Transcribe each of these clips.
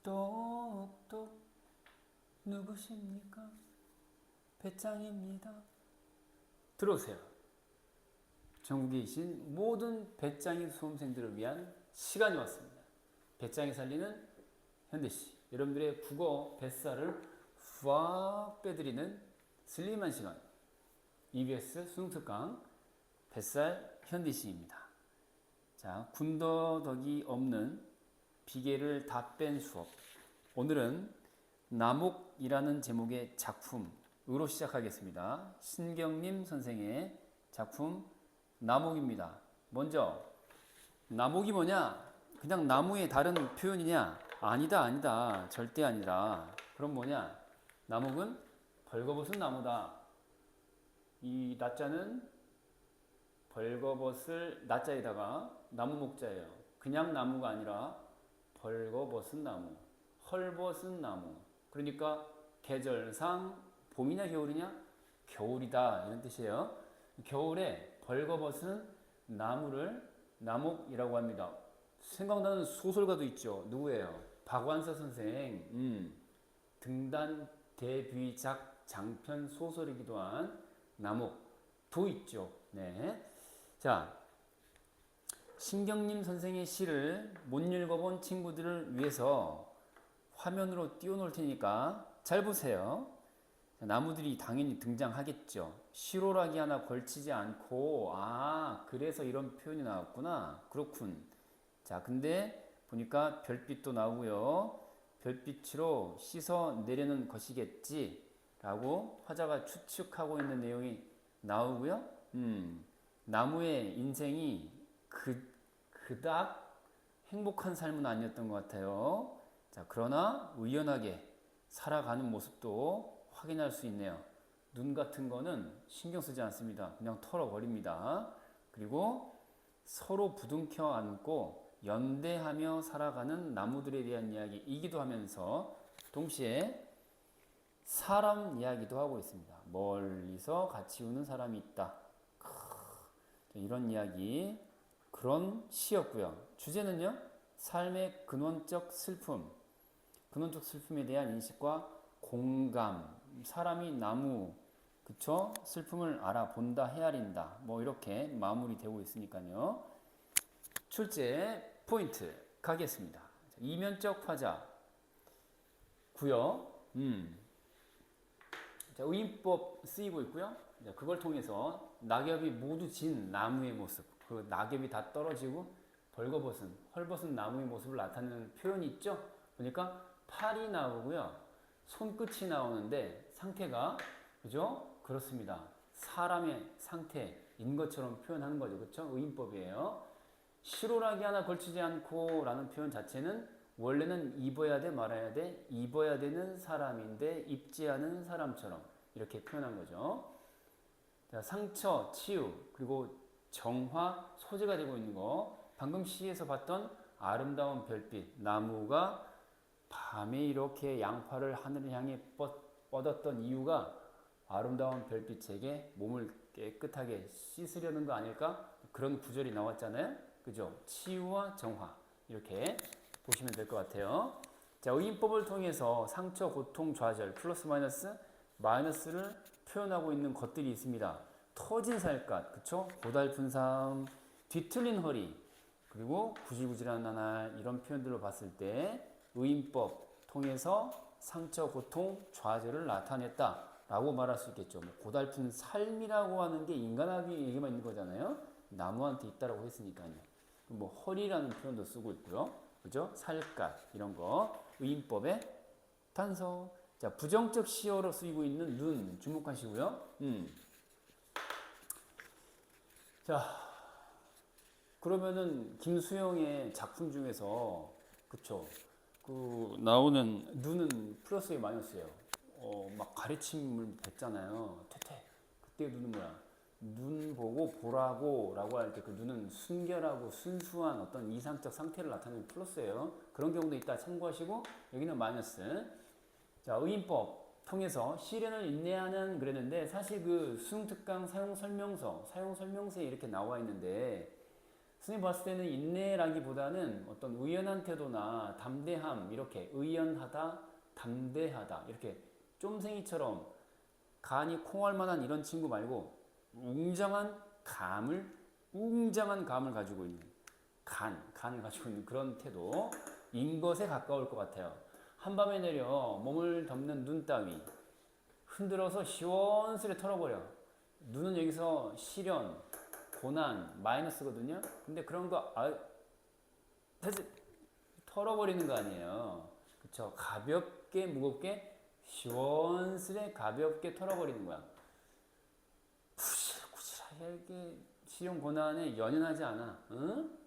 똑똑 누구십니까? 배짱입니다. 들어오세요. 전국에 계신 모든 배짱이 수험생들을 위한 시간이 왔습니다. 배짱이 살리는 현대시. 여러분들의 국어 뱃살을 확 빼드리는 슬림한 시간. EBS 수능특강 뱃살 현대시입니다. 자, 군더더기 없는 비계를 다 뺀 수업. 오늘은 나목이라는 제목의 작품으로 시작하겠습니다. 신경림 선생의 작품 나목입니다. 먼저 나목이 뭐냐? 그냥 나무의 다른 표현이냐? 아니다. 절대 아니라. 그럼 뭐냐? 나목은 벌거벗은 나무다. 이 나자는 벌거벗을 나자에다가 나무 목자예요. 그냥 나무가 아니라 벌거벗은 나무, 헐벗은 나무. 그러니까 계절상 봄이냐 겨울이냐? 겨울이다 이런 뜻이에요. 겨울에 벌거벗은 나무를 나목이라고 합니다. 생각나는 소설가도 있죠. 누구예요? 박완서 선생. 등단 데뷔작 장편 소설이기도 한 나목도 있죠. 네. 자, 신경림 선생의 시를 못 읽어본 친구들을 위해서 화면으로 띄워놓을 테니까 잘 보세요. 자, 나무들이 당연히 등장하겠죠. 시로라기 하나 걸치지 않고, 그래서 이런 표현이 나왔구나. 그렇군. 자, 근데 보니까 별빛도 나오고요. 별빛으로 씻어 내려는 것이겠지 라고 화자가 추측하고 있는 내용이 나오고요. 나무의 인생이 그닥 행복한 삶은 아니었던 것 같아요. 자, 그러나 의연하게 살아가는 모습도 확인할 수 있네요. 눈 같은 거는 신경 쓰지 않습니다. 그냥 털어버립니다. 그리고 서로 부둥켜 안고 연대하며 살아가는 나무들에 대한 이야기이기도 하면서 동시에 사람 이야기도 하고 있습니다. 멀리서 같이 우는 사람이 있다. 이런 이야기, 그런 시였고요. 주제는요, 삶의 근원적 슬픔, 근원적 슬픔에 대한 인식과 공감, 사람이 나무, 그쵸? 슬픔을 알아본다, 헤아린다, 뭐 이렇게 마무리되고 있으니까요. 출제 포인트 가겠습니다. 이면적 화자 구요. 자, 의인법 쓰이고 있고요. 자, 그걸 통해서 낙엽이 모두 진 나무의 모습, 그 낙엽이 다 떨어지고 벌거벗은, 헐벗은 나무의 모습을 나타내는 표현이 있죠. 그러니까 팔이 나오고요, 손끝이 나오는데 상태가, 그죠? 그렇습니다. 사람의 상태인 것처럼 표현하는 거죠. 그렇죠? 의인법이에요. 시로라기 하나 걸치지 않고 라는 표현 자체는 원래는 입어야 돼 말아야 돼, 입어야 되는 사람인데 입지 않은 사람처럼 이렇게 표현한 거죠. 자, 상처, 치유, 그리고 정화, 소재가 되고 있는 거. 방금 시에서 봤던 아름다운 별빛, 나무가 밤에 이렇게 양팔을 하늘을 향해 뻗었던 이유가 아름다운 별빛에게 몸을 깨끗하게 씻으려는 거 아닐까? 그런 구절이 나왔잖아요. 그죠? 치유와 정화. 이렇게 보시면 될 것 같아요. 자, 의인법을 통해서 상처, 고통, 좌절, 플러스 마이너스를 표현하고 있는 것들이 있습니다. 터진 살갗, 그쵸? 고달픈 삶, 뒤틀린 허리, 그리고 구질구질한 나날, 이런 표현들로 봤을 때 의인법 통해서 상처, 고통, 좌절을 나타냈다 라고 말할 수 있겠죠. 뭐 고달픈 삶이라고 하는 게 인간에게만 있는 거잖아요. 나무한테 있다라고 했으니까요. 뭐 허리라는 표현도 쓰고 있고요. 그죠? 살갗, 이런 거. 의인법의 탄성. 자, 부정적 시어로 쓰이고 있는 눈 주목하시고요. 자, 그러면은 김수영의 작품 중에서, 그쵸? 그 나오는 눈은 플러스에 마이너스예요. 막 가르침을 뱉잖아요. 퇴퇴. 그때 눈은 뭐야? 눈 보고 보라고 라고 할 때 그 눈은 순결하고 순수한 어떤 이상적 상태를 나타내는 플러스예요. 그런 경우도 있다 참고하시고, 여기는 마이너스. 자, 의인법 통해서 시련을 인내하는 그랬는데, 사실 그 수능특강 사용설명서에 이렇게 나와 있는데, 선생님 봤을 때는 인내라기보다는 어떤 의연한 태도나 담대함, 이렇게 의연하다, 담대하다, 이렇게 쫌생이처럼 간이 콩할 만한 이런 친구 말고 웅장한 감을 가지고 있는 간을 가지고 있는 그런 태도인 것에 가까울 것 같아요. 한밤에 내려 몸을 덮는 눈 따위 흔들어서 시원스레 털어버려. 눈은 여기서 시련, 고난, 마이너스거든요. 근데 그런 거 사실 털어버리는 거 아니에요. 그쵸? 가볍게 무겁게 시원스레 가볍게 털어버리는 거야. 구실구실하게 시련 고난에 연연하지 않아. 응?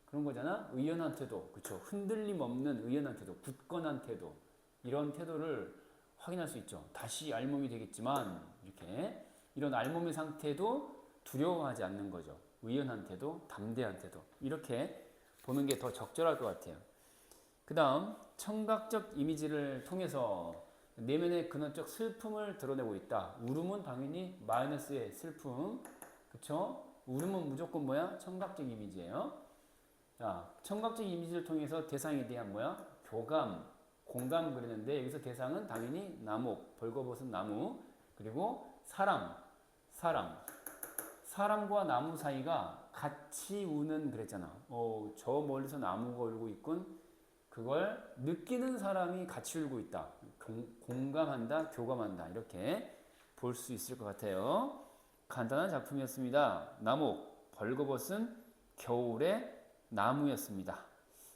그런 거잖아. 의연한 태도, 그쵸? 흔들림 없는 의연한 태도, 굳건한 태도, 이런 태도를 확인할 수 있죠. 다시 알몸이 되겠지만 이렇게 이런 알몸의 상태도 두려워하지 않는 거죠. 의연한 태도, 담대한 태도, 이렇게 보는 게 더 적절할 것 같아요. 그 다음 청각적 이미지를 통해서 내면의 근원적 슬픔을 드러내고 있다. 울음은 당연히 마이너스의 슬픔, 그쵸? 울음은 무조건 뭐야? 청각적 이미지예요. 자, 청각적 이미지를 통해서 대상에 대한 뭐야? 교감, 공감 그리는데 여기서 대상은 당연히 나무, 벌거벗은 나무, 그리고 사람과 나무 사이가 같이 우는 그랬잖아. 저 멀리서 나무가 울고 있군. 그걸 느끼는 사람이 같이 울고 있다. 공감한다, 교감한다. 이렇게 볼 수 있을 것 같아요. 간단한 작품이었습니다. 나목, 벌거벗은 겨울의 나무였습니다.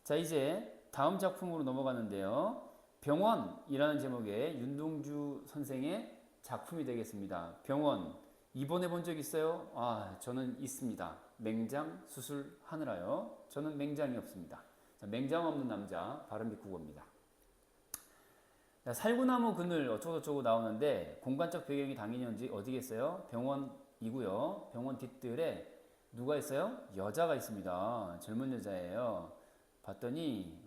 자, 이제 다음 작품으로 넘어가는데요. 병원이라는 제목의 윤동주 선생의 작품이 되겠습니다. 병원, 입원해 본 적 있어요? 저는 있습니다. 맹장 수술하느라요. 저는 맹장이 없습니다. 자, 맹장 없는 남자, 발음 비국어입니다. 살구나무 그늘 어쩌고저쩌고 나오는데 공간적 배경이 당연히 어디겠어요? 병원이고요. 병원 뒷뜰에 누가 있어요? 여자가 있습니다. 젊은 여자예요. 봤더니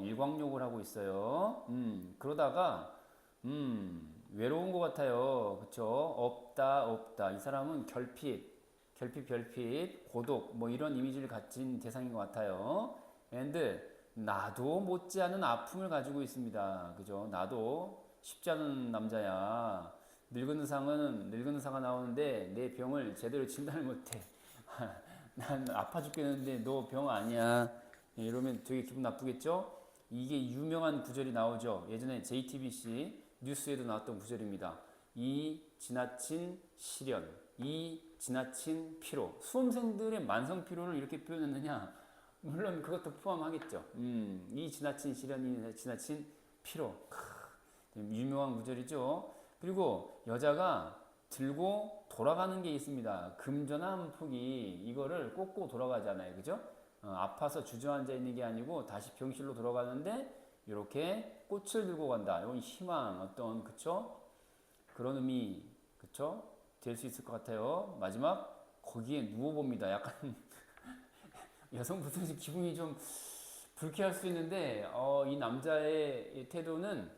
일광욕을 하고 있어요. 그러다가 외로운 것 같아요. 그쵸? 없다. 이 사람은 결핍, 고독, 뭐 이런 이미지를 가진 대상인 것 같아요. and 나도 못지않은 아픔을 가지고 있습니다. 그죠? 나도 쉽지 않은 남자야. 늙은 의사가 나오는데 내 병을 제대로 진단을 못해. 난 아파 죽겠는데 너 병 아니야. 이러면 되게 기분 나쁘겠죠? 이게 유명한 구절이 나오죠. 예전에 JTBC 뉴스에도 나왔던 구절입니다. 이 지나친 시련, 이 지나친 피로. 수험생들의 만성 피로를 이렇게 표현했느냐? 물론 그것도 포함하겠죠. 이 지나친 시련이 지나친 피로. 유명한 구절이죠. 그리고 여자가 들고 돌아가는 게 있습니다. 금전화 한 폭이 이거를 꽂고 돌아가잖아요. 그죠? 아파서 주저앉아 있는 게 아니고 다시 병실로 돌아가는데 이렇게 꽃을 들고 간다. 이건 희망, 어떤, 그쵸? 그런 의미, 그쵸? 될 수 있을 것 같아요. 마지막, 거기에 누워봅니다. 약간, 여성분들은 기분이 좀 불쾌할 수 있는데, 이 남자의 태도는,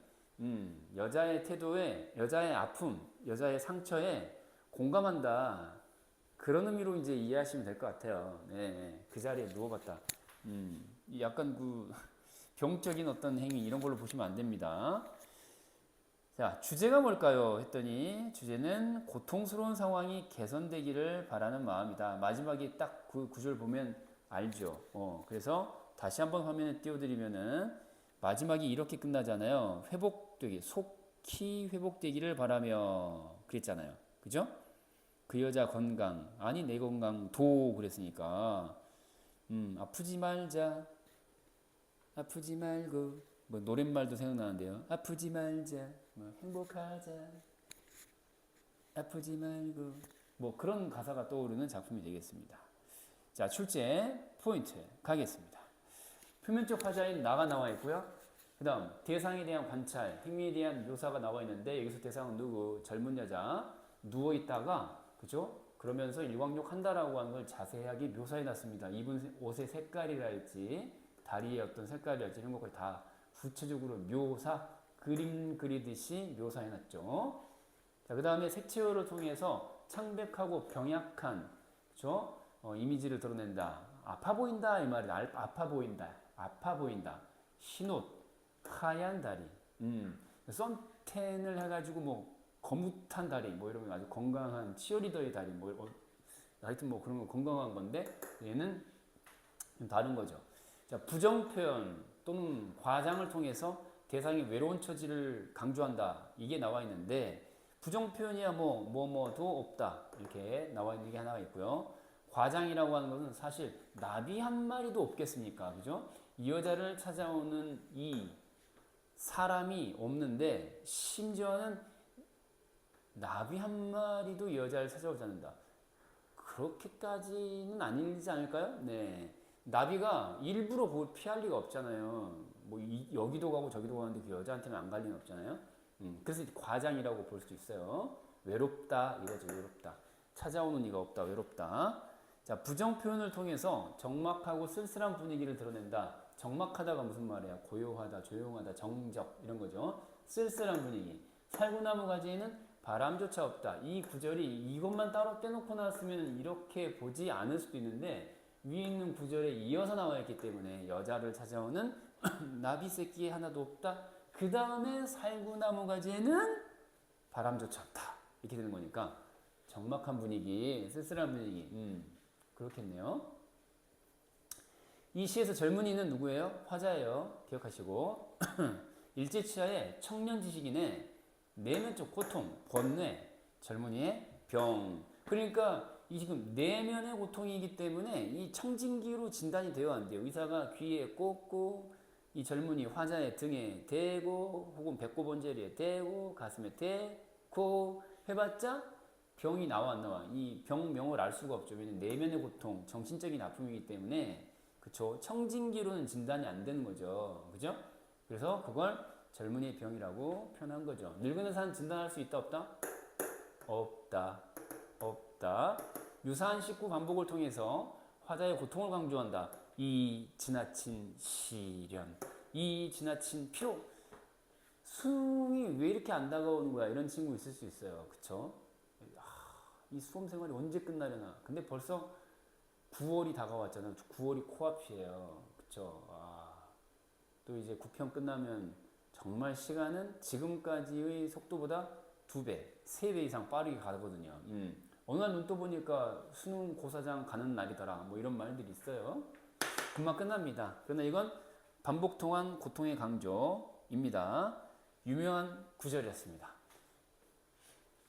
여자의 태도에, 여자의 아픔, 여자의 상처에 공감한다. 그런 의미로 이제 이해하시면 될 것 같아요. 네, 그 자리에 누워봤다. 약간 그 병적인 어떤 행위 이런 걸로 보시면 안 됩니다. 자, 주제가 뭘까요? 했더니 주제는 고통스러운 상황이 개선되기를 바라는 마음이다. 마지막에 딱 그 구절 보면 알죠. 그래서 다시 한번 화면에 띄워드리면은 마지막이 이렇게 끝나잖아요. 속히 회복되기를 바라며 그랬잖아요. 그죠? 그 여자 건강, 아니 내 건강도 그랬으니까 아프지 말고 뭐 노랫말도 생각나는데요. 아프지 말자, 뭐 행복하자, 아프지 말고 뭐 그런 가사가 떠오르는 작품이 되겠습니다. 자, 출제 포인트 가겠습니다. 표면적 화자인 나가 나와 있고요. 그 다음 대상에 대한 관찰, 행위에 대한 묘사가 나와 있는데 여기서 대상은 누구? 젊은 여자 누워 있다가 그죠? 그러면서 일광욕 한다라고 하는 걸 자세하게 묘사해 놨습니다. 입은 옷의 색깔이랄지 다리의 어떤 색깔이랄지 이런 것까지 다 구체적으로 그림 그리듯이 묘사해 놨죠. 자, 그 다음에 색채어를 통해서 창백하고 병약한 그죠? 이미지를 드러낸다. 아파 보인다 이 말이다. 아파 보인다. 아파 보인다. 흰옷, 하얀 다리. 선텐을 해가지고 뭐 거뭇한 다리 뭐 이러면 아주 건강한 치어리더의 다리 뭐 하여튼 뭐 그런 건 건강한 건데 얘는 좀 다른 거죠. 자, 부정 표현 또는 과장을 통해서 대상의 외로운 처지를 강조한다. 이게 나와 있는데 부정 표현이야 뭐도 없다. 이렇게 나와 있는 게 하나가 있고요. 과장이라고 하는 것은 사실 나비 한 마리도 없겠습니까? 그죠? 이 여자를 찾아오는 이 사람이 없는데 심지어는 나비 한 마리도 이 여자를 찾아오지 않는다. 그렇게까지는 아니지 않을까요? 네. 나비가 일부러 피할 리가 없잖아요. 뭐 여기도 가고 저기도 가는데 그 여자한테는 안 갈 리는 없잖아요. 그래서 과장이라고 볼 수 있어요. 외롭다 이거죠. 외롭다. 찾아오는 이가 없다. 외롭다. 자, 부정 표현을 통해서 적막하고 쓸쓸한 분위기를 드러낸다. 적막하다가 무슨 말이야? 고요하다, 조용하다, 정적 이런 거죠. 쓸쓸한 분위기. 살구나무 가지에는 바람조차 없다. 이 구절이 이것만 따로 떼놓고 나왔으면 이렇게 보지 않을 수도 있는데 위에 있는 구절에 이어서 나와 있기 때문에 여자를 찾아오는 나비 새끼에 하나도 없다. 그 다음에 살구나무 가지에는 바람조차 없다. 이렇게 되는 거니까 적막한 분위기, 쓸쓸한 분위기. 그렇겠네요. 이 시에서 젊은이는 누구예요? 화자예요. 기억하시고 일제치하의 청년 지식인의 내면적 고통, 번뇌, 젊은이의 병. 그러니까 이 지금 내면의 고통이기 때문에 이 청진기로 진단이 되어 안 돼요. 의사가 귀에 꽂고 이 젊은이 화자의 등에 대고 혹은 배꼽 언저리에 대고 가슴에 대고 해봤자 병이 나와 안 나와. 이 병명을 알 수가 없죠. 왜냐면 내면의 고통, 정신적인 아픔이기 때문에 그쵸? 청진기로는 진단이 안 되는 거죠. 그죠? 그래서 그걸 젊은이의 병이라고 표현한 거죠. 늙은 의사는 진단할 수 있다 없다? 없다. 없다. 유사한 식구 반복을 통해서 화자의 고통을 강조한다. 이 지나친 시련, 이 지나친 피로. 수능이 왜 이렇게 안 다가오는 거야? 이런 친구 있을 수 있어요. 그쵸? 이 수험 생활이 언제 끝나려나? 근데 벌써 9월이 다가왔잖아요. 9월이 코앞이에요. 그쵸? 또 이제 9편 끝나면 정말 시간은 지금까지의 속도보다 2배, 3배 이상 빠르게 가거든요. 어느 날 눈 떠보니까 수능 고사장 가는 날이더라. 뭐 이런 말들이 있어요. 금방 끝납니다. 그러나 이건 반복 통한 고통의 강조입니다. 유명한 구절이었습니다.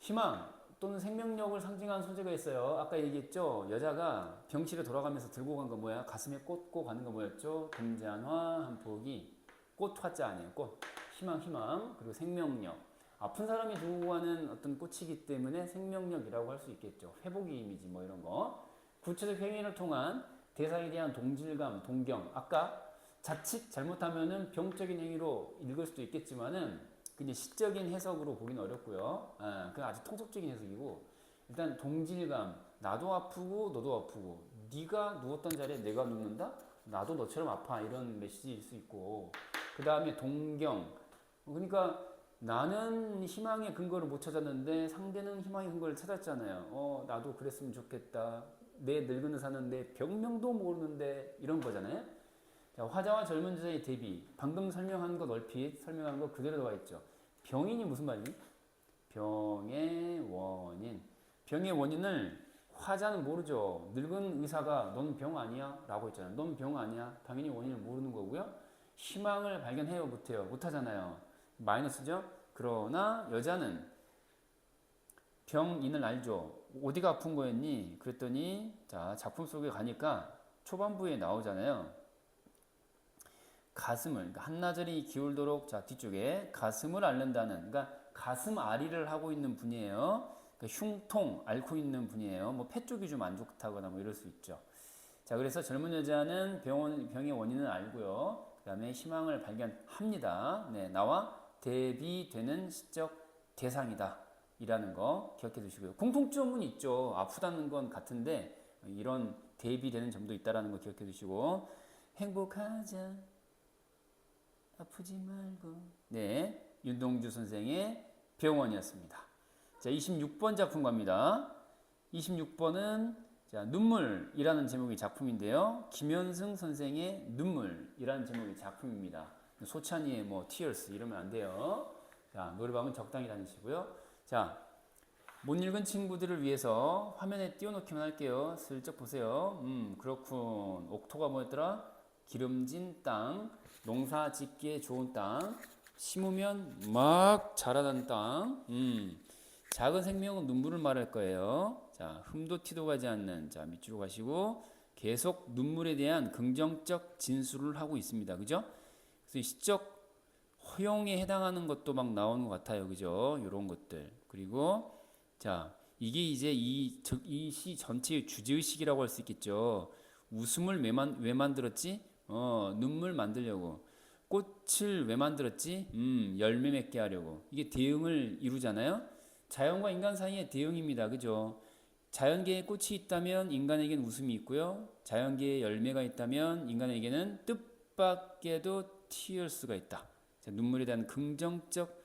희망 또는 생명력을 상징하는 소재가 있어요. 아까 얘기했죠. 여자가 병실에 돌아가면서 들고 간 거 뭐야? 가슴에 꽂고 가는 거 뭐였죠? 금잔화 한 포기. 꽃 화자 아니에요. 꽃. 희망. 그리고 생명력. 아픈 사람이 들고 가는 어떤 꽃이기 때문에 생명력이라고 할 수 있겠죠. 회복의 이미지 뭐 이런 거. 구체적 행위를 통한 대상에 대한 동질감, 동경. 아까 자칫 잘못하면은 병적인 행위로 읽을 수도 있겠지만은 그냥 시적인 해석으로 보기는 어렵고요. 그건 아주 통속적인 해석이고 일단 동질감, 나도 아프고 너도 아프고 네가 누웠던 자리에 내가 눕는다? 나도 너처럼 아파 이런 메시지일 수 있고 그 다음에 동경 그러니까 나는 희망의 근거를 못 찾았는데 상대는 희망의 근거를 찾았잖아요. 나도 그랬으면 좋겠다. 내 늙은 의사는 내 병명도 모르는데 이런 거잖아요. 자, 화자와 젊은 여자의 대비 방금 설명한 거 얼핏 설명한 거 그대로 나와 있죠. 병인이 무슨 말이니? 병의 원인. 병의 원인을 화자는 모르죠. 늙은 의사가 넌 병 아니야? 라고 했잖아요. 넌 병 아니야? 당연히 원인을 모르는 거고요. 희망을 발견해요? 못해요? 못하잖아요. 마이너스죠? 그러나 여자는 병인을 알죠. 어디가 아픈 거였니? 그랬더니 자 작품 속에 가니까 초반부에 나오잖아요. 가슴을 그러니까 한나절이 기울도록 자 뒤쪽에 가슴을 앓는다는 그러니까 가슴 앓이를 하고 있는 분이에요. 그러니까 흉통 앓고 있는 분이에요. 뭐 폐 쪽이 좀 안 좋다거나 뭐 이럴 수 있죠. 자 그래서 젊은 여자는 병의 원인을 알고요. 그 다음에 희망을 발견합니다. 네, 나와 대비되는 시적 대상이다. 이라는 거 기억해 두시고요. 공통점은 있죠. 아프다는 건 같은데 이런 대비되는 점도 있다는 거 기억해 두시고 행복하자 아프지 말고 네 윤동주 선생의 병원이었습니다. 자 26번 작품 갑니다. 26번은 자, 눈물이라는 제목의 작품인데요. 김현승 선생의 눈물이라는 제목의 작품입니다. 소찬이의 뭐 tears 이러면 안 돼요. 자, 노래방은 적당히 다니시고요. 자, 못 읽은 친구들을 위해서 화면에 띄워놓기만 할게요. 슬쩍 보세요. 그렇군. 옥토가 뭐였더라? 기름진 땅, 농사 짓기에 좋은 땅, 심으면 막 자라는 땅. 작은 생명은 눈물을 말할 거예요. 자, 흠도 티도 가지 않는. 자, 밑으로 가시고 계속 눈물에 대한 긍정적 진술을 하고 있습니다. 그죠? 그래서 시적 허용에 해당하는 것도 막 나오는 것 같아요. 그죠? 이런 것들. 그리고 자, 이게 이제 이 시 전체의 주제의식이라고 할 수 있겠죠. 웃음을 왜 만들었지? 눈물 만들려고. 꽃을 왜 만들었지? 열매 맺게 하려고. 이게 대응을 이루잖아요. 자연과 인간 사이의 대응입니다. 그죠? 자연계에 꽃이 있다면 인간에게는 웃음이 있고요. 자연계에 열매가 있다면 인간에게는 뜻밖에도 tears가 있다. 자, 눈물에 대한 긍정적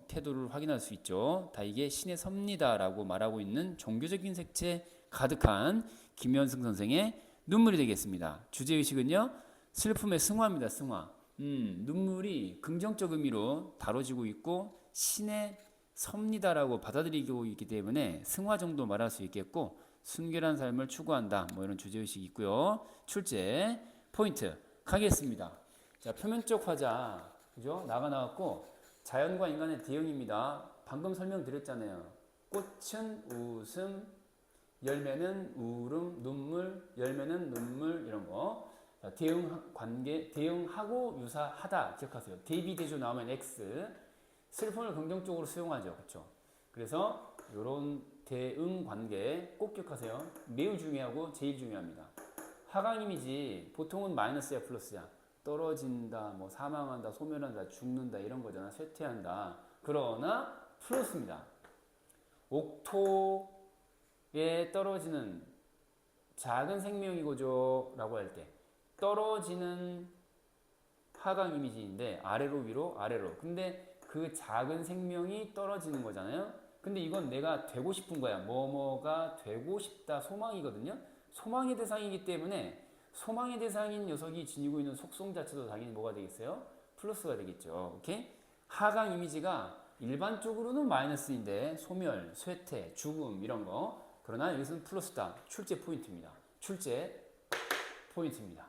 태도를 확인할 수 있죠. 다 이게 신의 섭니다라고 말하고 있는 종교적인 색채 가득한 김현승 선생의 눈물이 되겠습니다. 주제의식은요. 슬픔의 승화입니다. 승화. 눈물이 긍정적 의미로 다뤄지고 있고 신의 섭니다라고 받아들이고 있기 때문에 승화 정도 말할 수 있겠고 순결한 삶을 추구한다. 뭐 이런 주제의식이 있고요. 출제 포인트 가겠습니다. 자, 표면적 화자 그죠? 나왔고 자연과 인간의 대응입니다. 방금 설명드렸잖아요. 꽃은 웃음, 열매는 울음, 눈물, 열매는 눈물 이런 거. 자, 대응 관계, 대응하고 유사하다 기억하세요. 대비 대조 나오면 X. 슬픔을 긍정적으로 수용하죠. 그렇죠? 그래서 이런 대응 관계 꼭 기억하세요. 매우 중요하고 제일 중요합니다. 하강 이미지 보통은 마이너스야 플러스야. 떨어진다, 뭐 사망한다, 소멸한다, 죽는다 이런 거잖아. 쇠퇴한다. 그러나 플러스입니다. 옥토에 떨어지는 작은 생명이고죠 라고 할 때 떨어지는 하강 이미지인데 아래로 위로 아래로. 근데 그 작은 생명이 떨어지는 거잖아요. 근데 이건 내가 되고 싶은 거야. 뭐뭐가 되고 싶다 소망이거든요. 소망의 대상이기 때문에 소망의 대상인 녀석이 지니고 있는 속성 자체도 당연히 뭐가 되겠어요? 플러스가 되겠죠. 오케이? 하강 이미지가 일반적으로는 마이너스인데 소멸, 쇠퇴, 죽음 이런 거. 그러나 여기서는 플러스다. 출제 포인트입니다. 출제 포인트입니다.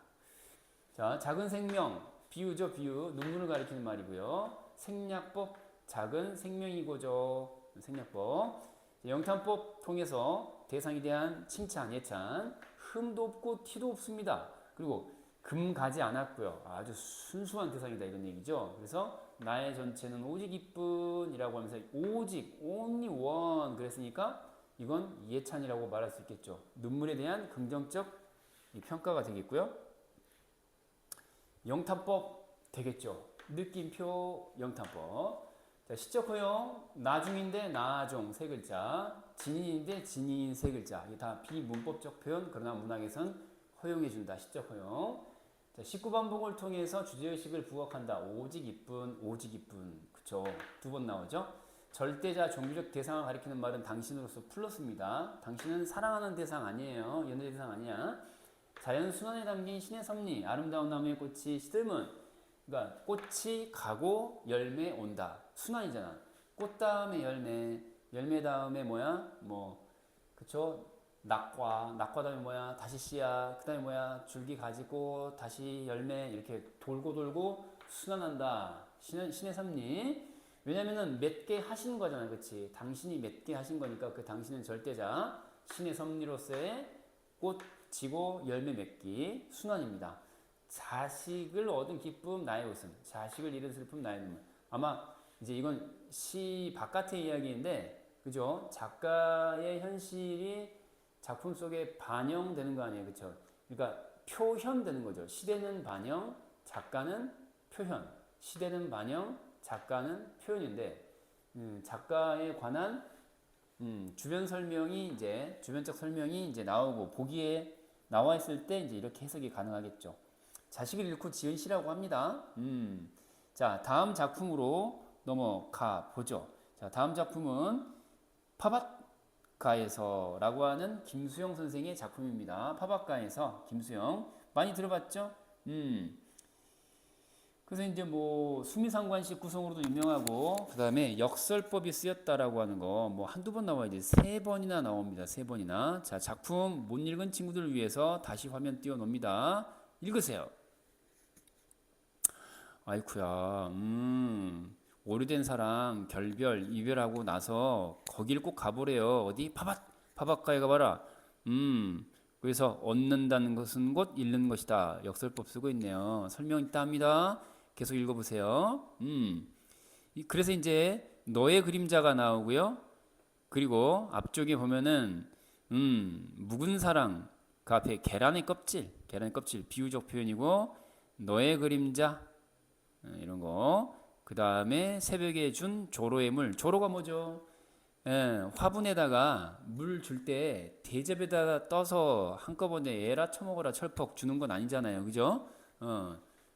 자, 작은 생명 비유죠. 비유. 눈물을 가리키는 말이고요. 생략법 작은 생명이고죠. 생략법. 영탄법 통해서 대상에 대한 칭찬, 예찬. 흠도 없고 티도 없습니다. 그리고 금 가지 않았고요. 아주 순수한 대상이다 이런 얘기죠. 그래서 나의 전체는 오직 이뿐이라고 하면서 오직 only one 그랬으니까 이건 예찬이라고 말할 수 있겠죠. 눈물에 대한 긍정적 평가가 되겠고요. 영탄법 되겠죠. 느낌표 영탄법. 자, 시적 허용 나중인데 나중 세 글자, 진인인데 진인 세 글자. 이게 다 비문법적 표현. 그러나 문학에선 허용해준다. 시적 허용. 자, 19반복을 통해서 주제의식을 부각한다. 오직 이뿐, 오직 이뿐. 그쵸? 두 번 나오죠. 절대자 종교적 대상을 가리키는 말은 당신으로서 플러스입니다. 당신은 사랑하는 대상 아니에요. 연애 대상 아니야. 자연 순환에 담긴 신의 섭리, 아름다운 나무의 꽃이 시들면 그러니까 꽃이 가고 열매 온다. 순환이잖아. 꽃 다음에 열매, 열매 다음에 뭐야? 뭐 그쵸? 낙과, 낙과 다음에 뭐야? 다시 씨앗, 그 다음에 뭐야? 줄기 가지고 다시 열매 이렇게 돌고 돌고 순환한다. 신의 섭리. 왜냐면은 맺게 하신 거잖아, 그렇지? 당신이 맺게 하신 거니까 그 당신은 절대자. 신의 섭리로서의 꽃 지고 열매 맺기 순환입니다. 자식을 얻은 기쁨 나의 웃음, 자식을 잃은 슬픔 나의 눈물. 아마 이제 이건 시 바깥의 이야기인데, 그죠? 작가의 현실이 작품 속에 반영되는 거 아니에요, 그렇죠? 그러니까 표현되는 거죠. 시대는 반영, 작가는 표현. 시대는 반영, 작가는 표현인데, 작가에 관한 주변 설명이 이제 주변적 설명이 이제 나오고 보기에 나와 있을 때 이제 이렇게 해석이 가능하겠죠. 자식을 잃고 지은 시라고 합니다. 자, 다음 작품으로 넘어가 보죠. 자, 다음 작품은 파바카에서라고 하는 김수영 선생의 작품입니다. 파바카에서 김수영 많이 들어봤죠? 그래서 이제 뭐 수미상관식 구성으로도 유명하고 그 다음에 역설법이 쓰였다라고 하는 거 뭐 한두 번 나와야지 3번이나 나옵니다. 3번이나. 자, 작품 못 읽은 친구들을 위해서 다시 화면 띄워놓습니다. 읽으세요. 아이쿠야, 오래된 사랑 결별 이별하고 나서 거길 꼭 가보래요. 어디? 파바카에 가봐라. 그래서 얻는다는 것은 곧 잃는 것이다. 역설법 쓰고 있네요. 설명 있다 합니다. 계속 읽어보세요. 그래서 이제 너의 그림자가 나오고요. 그리고 앞쪽에 보면은 묵은 사랑 그 앞에 계란의 껍질 비유적 표현이고 너의 그림자 이런 거. 그 다음에 새벽에 준 조로의 물. 조로가 뭐죠? 화분에다가 물 줄 때 대접에다가 떠서 한꺼번에 에라 처먹어라 철퍽 주는 건 아니잖아요. 그죠?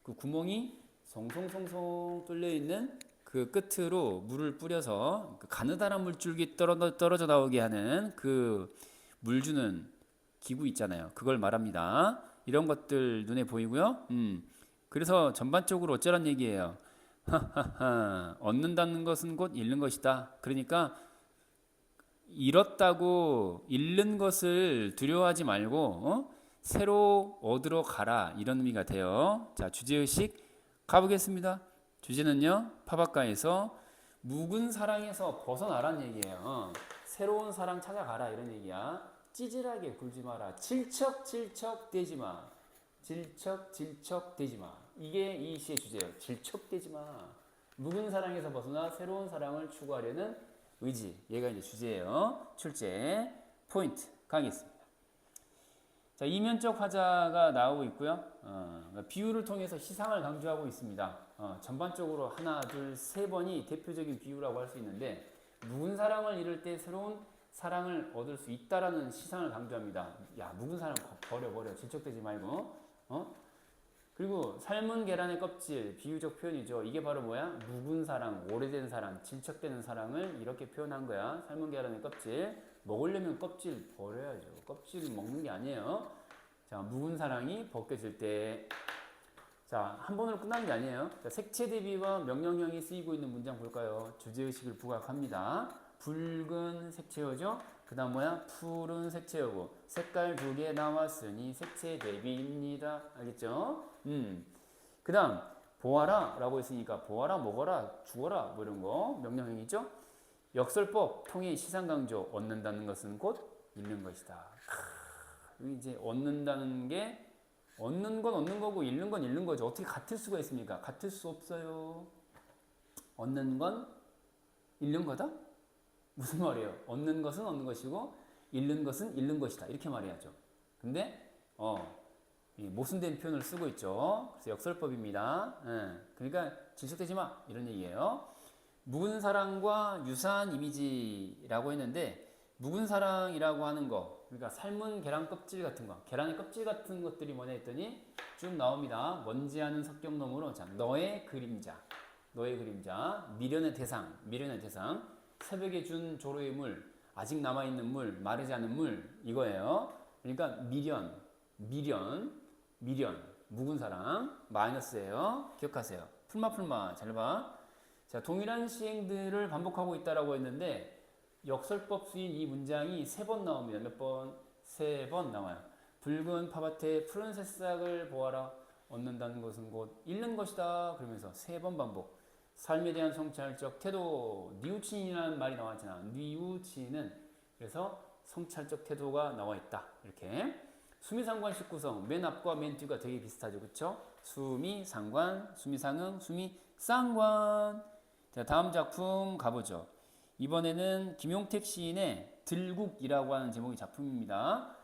그 구멍이 송송송송 뚫려 있는 그 끝으로 물을 뿌려서 그 가느다란 물줄기 떨어져 나오게 하는 그 물 주는 기구 있잖아요. 그걸 말합니다. 이런 것들 눈에 보이고요. 그래서 전반적으로 어쩌란 얘기예요. 얻는다는 것은 곧 잃는 것이다. 그러니까 잃었다고 잃는 것을 두려워하지 말고 새로 얻으러 가라 이런 의미가 돼요. 자, 주제의식 가보겠습니다. 주제는요, 파바카에서 묵은 사랑에서 벗어나란 얘기예요. 새로운 사랑 찾아가라 이런 얘기야. 찌질하게 굴지 마라. 질척대지 마. 질척대지 마. 이게 이 시의 주제예요. 질척대지 마. 묵은 사랑에서 벗어나 새로운 사랑을 추구하려는 의지. 얘가 이제 주제예요. 출제 포인트 가겠습니다. 자, 이면적 화자가 나오고 있고요. 비유를 통해서 시상을 강조하고 있습니다. 전반적으로 하나, 둘, 세 번이 대표적인 비유라고 할 수 있는데 묵은 사랑을 잃을 때 새로운 사랑을 얻을 수 있다라는 시상을 강조합니다. 야, 묵은 사랑 버려. 질척대지 말고. 그리고 삶은 계란의 껍질, 비유적 표현이죠. 이게 바로 뭐야? 묵은 사랑, 오래된 사랑, 질척대는 사랑을 이렇게 표현한 거야. 삶은 계란의 껍질. 먹으려면 껍질 버려야죠. 껍질을 먹는 게 아니에요. 자, 묵은 사랑이 벗겨질 때. 자, 한 번으로 끝나는 게 아니에요. 자, 색채 대비와 명령형이 쓰이고 있는 문장 볼까요? 주제의식을 부각합니다. 붉은 색채어죠? 그 다음 뭐야? 푸른 색채어고 색깔 2개 나왔으니 색채 대비입니다. 알겠죠? 그 다음 보아라 라고 했으니까 보아라, 먹어라, 죽어라 뭐 이런 거 명령형이죠? 역설법 통해 시상 강조. 얻는다는 것은 곧 잃는 것이다. 이제 얻는다는 게 얻는 건 얻는 거고 잃는 건 잃는 거죠. 어떻게 같을 수가 있습니까? 같을 수 없어요. 얻는 건 잃는 거다? 무슨 말이에요? 얻는 것은 얻는 것이고 잃는 것은 잃는 것이다. 이렇게 말해야죠. 근데 모순된 표현을 쓰고 있죠. 그래서 역설법입니다. 그러니까 질척대지 마 이런 얘기예요. 묵은 사랑과 유사한 이미지라고 했는데 묵은 사랑이라고 하는 거 그러니까 삶은 계란 껍질 같은 거 계란의 껍질 같은 것들이 뭐냐 했더니 쭉 나옵니다. 먼지하는 석경너머로 자, 너의 그림자 미련의 대상 새벽에 준 조로의 물 아직 남아있는 물 마르지 않은 물 이거예요. 그러니까 미련 묵은 사랑 마이너스예요. 기억하세요. 풀마 잘 봐. 자, 동일한 시행들을 반복하고 있다라고 했는데 역설법 수인 이 문장이 3번 나옵니다. 몇 번? 3번 나와요. 붉은 파밭에 푸른 새싹을 보아라. 얻는다는 것은 곧 잃는 것이다. 그러면서 3번 반복. 삶에 대한 성찰적 태도. 니우친이라는 말이 나왔잖아. 니우친은 그래서 성찰적 태도가 나와 있다. 이렇게. 수미상관식 구성. 맨 앞과 맨 뒤가 되게 비슷하죠. 그쵸? 수미상관, 수미상응, 수미상관. 자, 다음 작품 가보죠. 이번에는 김용택 시인의 들국이라고 하는 제목의 작품입니다.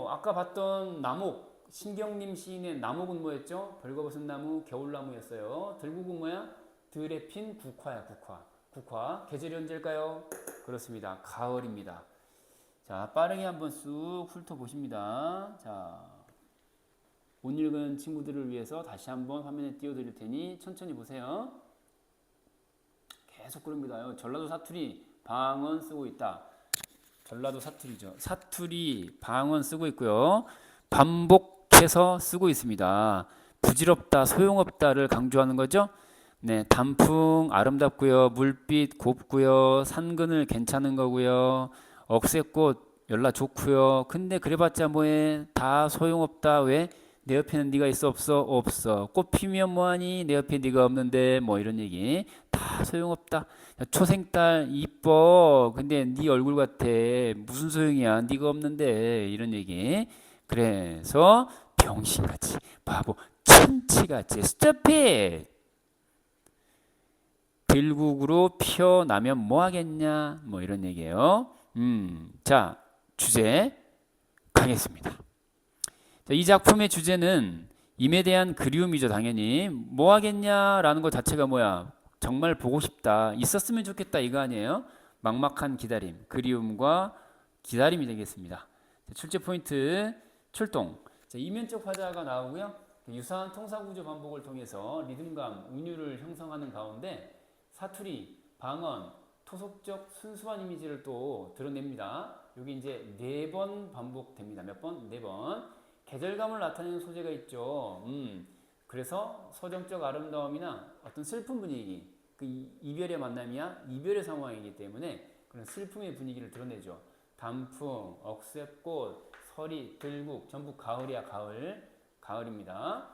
아까 봤던 나목, 신경림 시인의 나목은 뭐였죠? 벌거벗은 나무, 겨울나무였어요. 들국은 뭐야? 들에 핀 국화야, 국화. 계절이 언제일까요? 그렇습니다. 가을입니다. 자, 빠르게 한번 쑥 훑어보십니다. 자, 못 읽은 친구들을 위해서 다시 한번 화면에 띄워드릴 테니 천천히 보세요. 계속 그럽니다. 전라도 사투리 방언 쓰고 있다. 전라도 사투리죠. 사투리 방언 쓰고 있고요. 반복해서 쓰고 있습니다. 부질없다, 소용없다를 강조하는 거죠. 네, 단풍 아름답고요. 물빛 곱고요. 산그늘 괜찮은 거고요. 억새꽃 연락 좋고요. 근데 그래봤자 뭐해? 다 소용없다. 왜? 내 옆에는 네가 있어 없어? 없어. 꽃 피면 뭐하니? 내 옆에 네가 없는데 뭐 이런 얘기. 다 소용없다. 야, 초생딸 이뻐. 근데 네 얼굴 같아. 무슨 소용이야? 네가 없는데 이런 얘기. 그래서 병신같이 바보 천치같이 stop it. 들국으로 피어나면 뭐 하겠냐? 뭐 이런 얘기예요. 자, 주제 가겠습니다. 자, 이 작품의 주제는 임에 대한 그리움이죠, 당연히. 뭐 하겠냐라는 것 자체가 뭐야? 정말 보고 싶다. 있었으면 좋겠다 이거 아니에요? 막막한 기다림, 그리움과 기다림이 되겠습니다. 자, 출제 포인트 출동. 자, 이면적 화자가 나오고요. 유사한 통사구조 반복을 통해서 리듬감, 은유를 형성하는 가운데 사투리, 방언, 토속적 순수한 이미지를 또 드러냅니다. 여기 이제 4번 반복됩니다. 몇 번? 4번. 계절감을 나타내는 소재가 있죠. 그래서 서정적 아름다움이나 어떤 슬픈 분위기, 그 이별의 만남이야 이별의 상황이기 때문에 그런 슬픔의 분위기를 드러내죠. 단풍, 억새꽃, 서리, 들국, 전부 가을이야 가을. 가을입니다.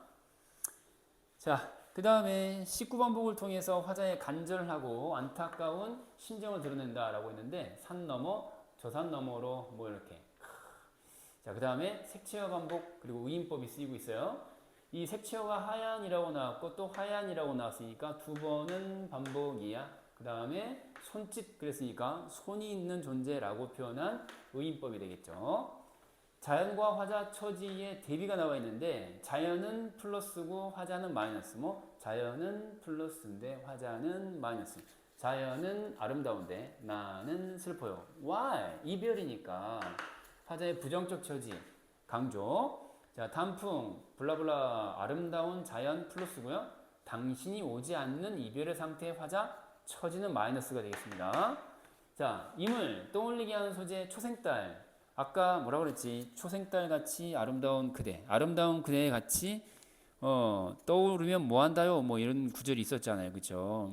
자, 그 다음에 19반복을 통해서 화자의 간절하고 안타까운 심정을 드러낸다라고 했는데 산 너머, 저 산 너머로 뭐 이렇게. 자, 그 다음에 색채어 반복 그리고 의인법이 쓰이고 있어요. 이 색채어가 하얀이라고 나왔고 또 하얀이라고 나왔으니까 2번은 반복이야. 그 다음에 손짓 그랬으니까 손이 있는 존재라고 표현한 의인법이 되겠죠. 자연과 화자 처지의 대비가 나와 있는데 자연은 플러스고 화자는 마이너스. 뭐 자연은 플러스인데 화자는 마이너스. 자연은 아름다운데 나는 슬퍼요. Why? 이별이니까. 화자의 부정적 처지 강조. 자, 단풍 블라블라 아름다운 자연 플러스고요. 당신이 오지 않는 이별의 상태의 화자 처지는 마이너스가 되겠습니다. 자, 임을 떠올리게 하는 소재 초생딸. 아까 뭐라 그랬지? 초생딸 같이 아름다운 그대. 아름다운 그대 같이 떠오르면 뭐 한다요? 뭐 이런 구절이 있었잖아요. 그죠?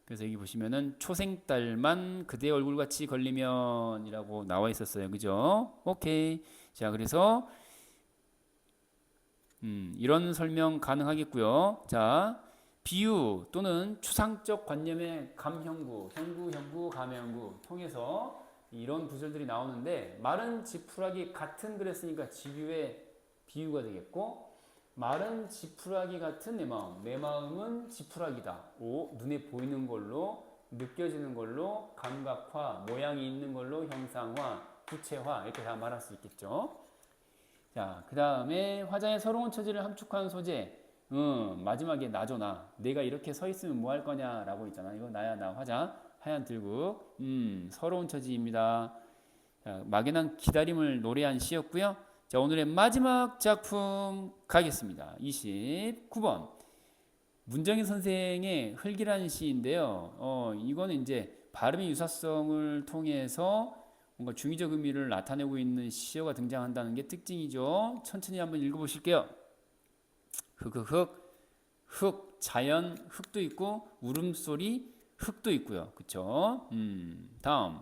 그래서 여기 보시면은 초생딸만 그대 얼굴같이 걸리면 이라고 나와 있었어요. 그죠? 오케이. 자, 그래서 이런 설명 가능하겠고요. 자, 비유 또는 추상적 관념의 감형구, 형구, 감형구 통해서 이런 구절들이 나오는데 마른 지푸라기 같은 그랬으니까 지규의 비유가 되겠고 마른 지푸라기 같은 내 마음은 지푸라기다. 눈에 보이는 걸로 느껴지는 걸로 감각화, 모양이 있는 걸로 형상화, 구체화 이렇게 다 말할 수 있겠죠. 자, 그 다음에 화자의 서러운 처지를 함축한 소재. 마지막에 나죠 나. 내가 이렇게 서 있으면 뭐 할 거냐라고 있잖아. 이거 나야 나 화자. 하얀 들국. 서러운 처지입니다. 자, 막연한 기다림을 노래한 시였고요. 자, 오늘의 마지막 작품 가겠습니다. 29번. 문정인 선생의 흙이라는 시인데요. 이거는 이제 발음의 유사성을 통해서 뭔가 중의적 의미를 나타내고 있는 시어가 등장한다는 게 특징이죠. 천천히 한번 읽어보실게요. 흙, 자연 흙도 있고 울음소리 흙도 있고요. 그쵸? 다음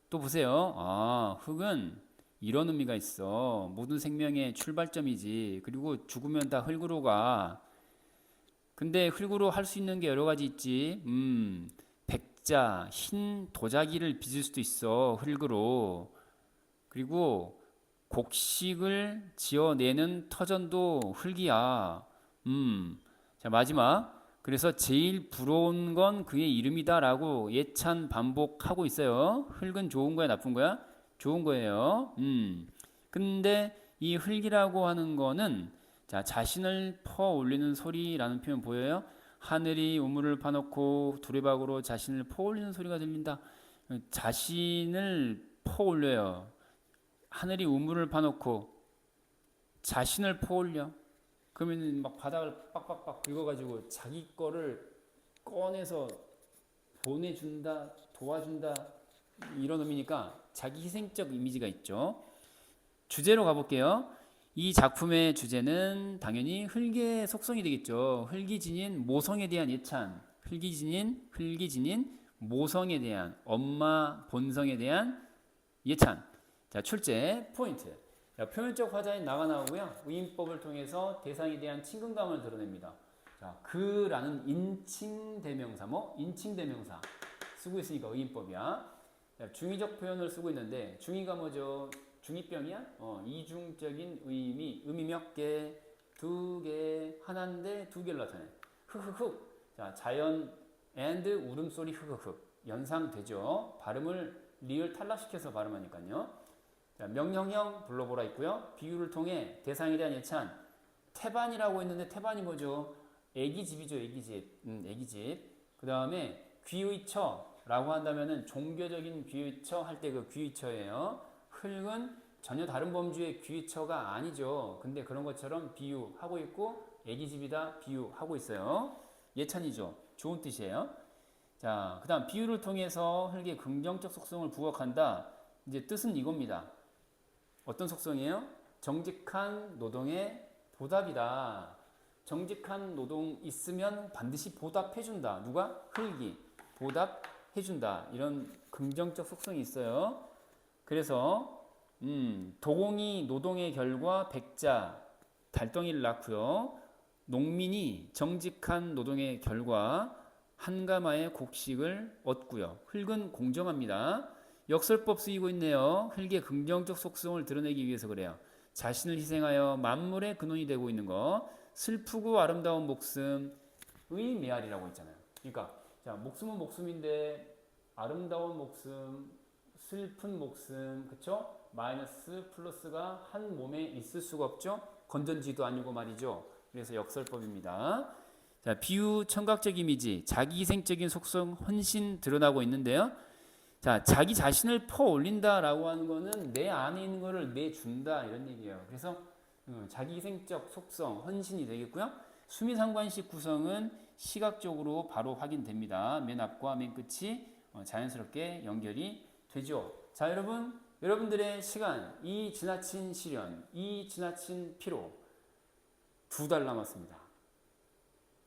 또 보세요. 흙은 이런 의미가 있어. 모든 생명의 출발점이지. 그리고 죽으면 다 흙으로 가. 근데 흙으로 할 수 있는 게 여러 가지 있지. 백자, 흰 도자기를 빚을 수도 있어. 흙으로. 그리고 곡식을 지어내는 터전도 흙이야. 자, 마지막. 그래서 제일 부러운 건 그의 이름이다라고 예찬 반복하고 있어요. 흙은 좋은 거야, 나쁜 거야? 좋은 거예요. 근데 이 흙이라고 하는 거는 자, 자신을 퍼 올리는 소리라는 표현 보여요? 하늘이 우물을 파놓고 두레박으로 자신을 퍼 올리는 소리가 들린다. 자신을 퍼 올려요. 하늘이 우물을 파놓고 자신을 퍼 올려. 그러면 막 바닥을 빡빡빡 긁어가지고 자기 거를 꺼내서 보내준다, 도와준다. 이런 의미니까 자기 희생적 이미지가 있죠. 주제로 가볼게요. 이 작품의 주제는 당연히 흙의 속성이 되겠죠. 흙이 지닌 모성에 대한 예찬, 흙이 지닌 모성에 대한 엄마 본성에 대한 예찬. 자, 출제 포인트. 자, 표현적 화자인 나가 나오고요. 의인법을 통해서 대상에 대한 친근감을 드러냅니다. 자, 그라는 인칭대명사, 인칭대명사 쓰고 있으니까 의인법이야. 자, 중의적 표현을 쓰고 있는데 중의가 뭐죠? 중의병이야? 이중적인 의미 몇 개? 두 개, 하나인데 두 개를 나타내. 흑흑흑. 자, 자연 and 울음소리 흑흑흑. 연상되죠? 발음을 리을 탈락시켜서 발음하니까요. 자, 명령형 불러보라 있고요. 비유를 통해 대상에 대한 예찬. 태반이라고 했는데 태반이 뭐죠? 애기집이죠, 애기집. 애기집. 그 다음에 귀의처라고 한다면은 종교적인 귀의처 할 때 그 귀의처예요. 흙은 전혀 다른 범주의 귀의처가 아니죠. 근데 그런 것처럼 비유하고 있고 애기집이다 비유하고 있어요. 예찬이죠. 좋은 뜻이에요. 자, 그 다음 비유를 통해서 흙의 긍정적 속성을 부각한다. 이제 뜻은 이겁니다. 어떤 속성이에요? 정직한 노동의 보답이다. 정직한 노동 있으면 반드시 보답해준다. 누가? 흙이 보답해준다. 이런 긍정적 속성이 있어요. 그래서 도공이 노동의 결과 백자 달덩이를 낳고요. 농민이 정직한 노동의 결과 한가마의 곡식을 얻고요. 흙은 공정합니다. 역설법 쓰이고 있네요. 흙의 긍정적 속성을 드러내기 위해서 그래요. 자신을 희생하여 만물의 근원이 되고 있는 거. 슬프고 아름다운 목숨의 메아리라고 있잖아요. 그러니까 자, 목숨은 목숨인데 아름다운 목숨, 슬픈 목숨, 그쵸? 마이너스 플러스가 한 몸에 있을 수가 없죠. 건전지도 아니고 말이죠. 그래서 역설법입니다. 자, 비유, 청각적 이미지, 자기희생적인 속성, 헌신 드러나고 있는데요. 자, 자기 자신을 퍼올린다라고 하는 거는 내 안에 있는 거를 내준다 이런 얘기예요. 그래서 자기희생적 속성, 헌신이 되겠고요. 수미상관식 구성은 시각적으로 바로 확인됩니다. 맨 앞과 맨 끝이 자연스럽게 연결이 되죠. 자, 여러분들의 시간, 이 지나친 시련, 이 지나친 피로 2달 남았습니다.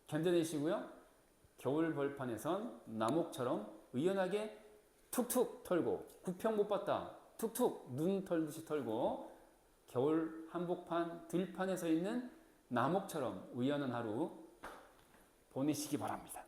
견뎌내시고요. 겨울 벌판에선 나목처럼 의연하게 툭툭 털고, 구평 못 봤다 툭툭 눈 털듯이 털고, 겨울 한복판 들판에 서 있는 나목처럼 의연한 하루 보내시기 바랍니다.